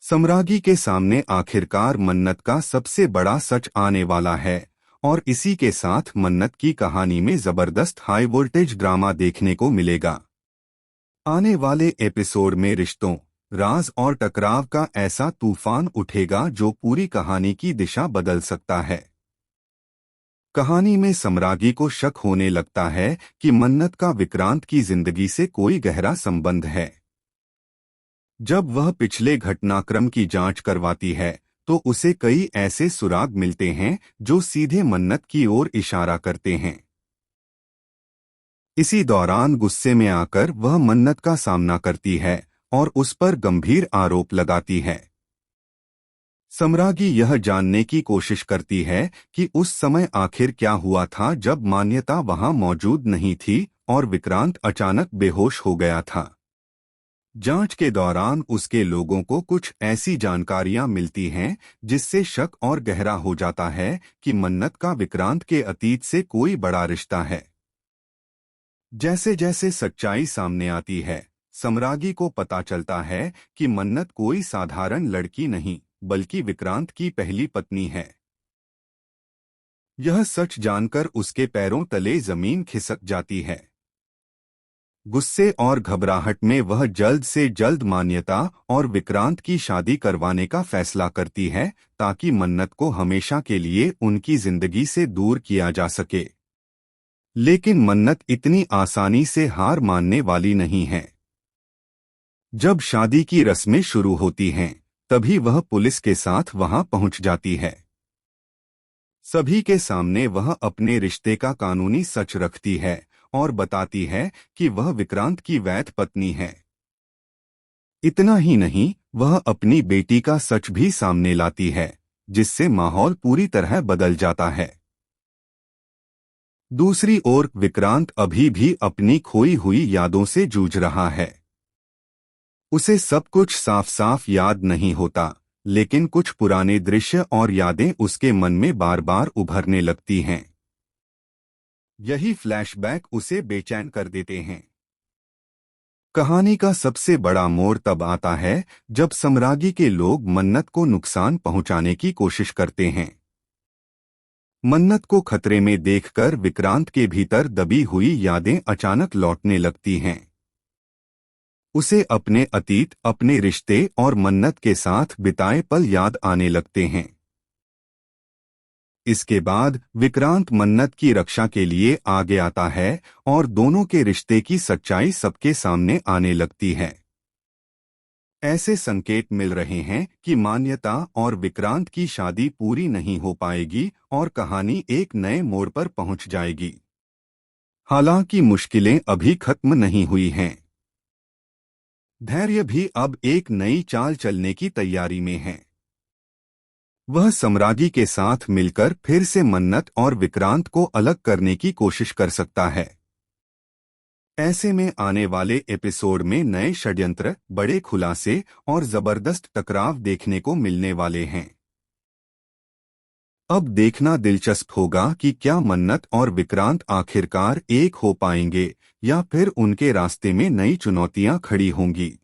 सम्रागी के सामने आखिरकार मन्नत का सबसे बड़ा सच आने वाला है और इसी के साथ मन्नत की कहानी में जबरदस्त हाई वोल्टेज ड्रामा देखने को मिलेगा। आने वाले एपिसोड में रिश्तों, राज और टकराव का ऐसा तूफान उठेगा जो पूरी कहानी की दिशा बदल सकता है। कहानी में सम्रागी को शक होने लगता है कि मन्नत का विक्रांत की जिंदगी से कोई गहरा संबंध है। जब वह पिछले घटनाक्रम की जांच करवाती है तो उसे कई ऐसे सुराग मिलते हैं जो सीधे मन्नत की ओर इशारा करते हैं। इसी दौरान गुस्से में आकर वह मन्नत का सामना करती है और उस पर गंभीर आरोप लगाती है। सम्रागी यह जानने की कोशिश करती है कि उस समय आखिर क्या हुआ था जब मान्यता वहां मौजूद नहीं थी और विक्रांत अचानक बेहोश हो गया था। जांच के दौरान उसके लोगों को कुछ ऐसी जानकारियां मिलती हैं जिससे शक और गहरा हो जाता है कि मन्नत का विक्रांत के अतीत से कोई बड़ा रिश्ता है। जैसे जैसे सच्चाई सामने आती है, सम्रागी को पता चलता है कि मन्नत कोई साधारण लड़की नहीं बल्कि विक्रांत की पहली पत्नी है। यह सच जानकर उसके पैरों तले जमीन खिसक जाती है। गुस्से और घबराहट में वह जल्द से जल्द मान्यता और विक्रांत की शादी करवाने का फैसला करती है ताकि मन्नत को हमेशा के लिए उनकी जिंदगी से दूर किया जा सके। लेकिन मन्नत इतनी आसानी से हार मानने वाली नहीं है। जब शादी की रस्में शुरू होती हैं, तभी वह पुलिस के साथ वहां पहुंच जाती है। सभी के सामने वह अपने रिश्ते का कानूनी सच रखती है और बताती है कि वह विक्रांत की वैध पत्नी है। इतना ही नहीं, वह अपनी बेटी का सच भी सामने लाती है, जिससे माहौल पूरी तरह बदल जाता है। दूसरी ओर विक्रांत अभी भी अपनी खोई हुई यादों से जूझ रहा है। उसे सब कुछ साफ साफ याद नहीं होता, लेकिन कुछ पुराने दृश्य और यादें उसके मन में बार बार उभरने लगती हैं। यही फ्लैशबैक उसे बेचैन कर देते हैं। कहानी का सबसे बड़ा मोड़ तब आता है जब सम्रागी के लोग मन्नत को नुकसान पहुंचाने की कोशिश करते हैं। मन्नत को खतरे में देखकर विक्रांत के भीतर दबी हुई यादें अचानक लौटने लगती हैं। उसे अपने अतीत, अपने रिश्ते और मन्नत के साथ बिताए पल याद आने लगते हैं। इसके बाद विक्रांत मन्नत की रक्षा के लिए आगे आता है और दोनों के रिश्ते की सच्चाई सबके सामने आने लगती है। ऐसे संकेत मिल रहे हैं कि मान्यता और विक्रांत की शादी पूरी नहीं हो पाएगी और कहानी एक नए मोड़ पर पहुंच जाएगी। हालांकि मुश्किलें अभी खत्म नहीं हुई हैं। धैर्य भी अब एक नई चाल चलने की तैयारी में है। वह सम्रागी के साथ मिलकर फिर से मन्नत और विक्रांत को अलग करने की कोशिश कर सकता है। ऐसे में आने वाले एपिसोड में नए षड्यंत्र, बड़े खुलासे और जबरदस्त टकराव देखने को मिलने वाले हैं। अब देखना दिलचस्प होगा कि क्या मन्नत और विक्रांत आखिरकार एक हो पाएंगे या फिर उनके रास्ते में नई चुनौतियां खड़ी होंगी।